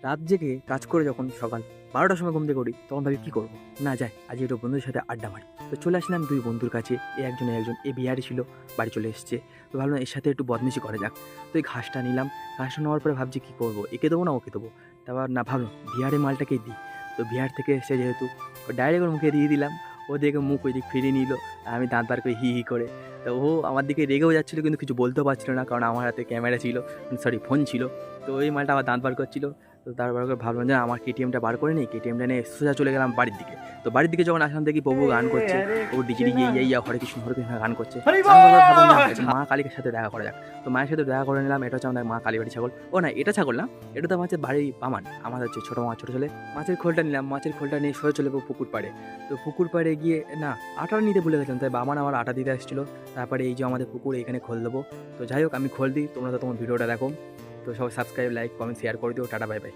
রাত জেগে কাজ করে যখন সকাল 12টার সময় ঘুম থেকে উঠি, তখন ভাবি কী করবো, না যাই আজকে একটু বন্ধুদের সাথে আড্ডা মারি। তো চলে আসলাম দুই বন্ধুর কাছে, একজন এ বিহারি ছিল, বাড়ি চলে এসছে। তো ভাবলাম এর সাথে একটু বদমেশি করা যাক। তো এই ঘাসটা নিলাম, ঘাসটা নেওয়ার পরে ভাবছি কী করবো, একে দেবো না ওকে দেবো। তারপর না ভাবলাম বিহারি মালটাকেই দিই। তো বিহার থেকে এসে যেহেতু ডাইরেক্ট ওর মুখে দিয়ে দিলাম, ও দেখে মুখ ওই দিক ফিরিয়ে নিল, আর আমি দাঁত বার করে হি হি করে। তো ও আমার দিকে রেগেও যাচ্ছিলো, কিন্তু কিছু বলতেও পারছিল না, কারণ আমার হাতে ক্যামেরা ছিল, সরি ফোন ছিল। তো ওই মালটা আবার দাঁত বার করছিল। তো তারপর করে ভাবলাম যে আমার কেটিএমটা বার করে নিই, কেটিএমটা নিয়ে সোজা চলে গেলাম বাড়ির দিকে। তো বাড়ির দিকে যখন আসলাম দেখি বউ গান করছে, ও ডিজি ডিজি ইয়া হরে কৃষ্ণ গান করছে। তারপর ভাবলাম না একটু মা কালীর সাথে দেখা করা যাক। তো মায়ের সাথে দেখা করে নিলাম। এটা হচ্ছে আমাদের মা কালী বাড়ি ছাগল। ও না, এটা ছাগল না, এটা তো আমার হচ্ছে বাড়ি বামান, আমার হচ্ছে ছোটো মা ছোটো ছেলে। মাছের খোলটা নিলাম, মাছের খোলটা নিয়ে সোজা চলে যাবো পুকুর পাড়ে। তো পুকুর পাড়ে গিয়ে না, আটা নিতে ভুলে গেছিলাম, তাই বামান আমার আটা দিতে আসছিলো। তারপরে এই যে আমাদের পুকুর, এখানে খোল দেবো। তো যাই হোক, আমি খোল দিই, তোমরা তো তোমার ভিডিওটা দেখো। তো সবাই সাবস্ক্রাইব, লাইক, কমেন্ট, শেয়ার করে দিও। Tata, bye bye.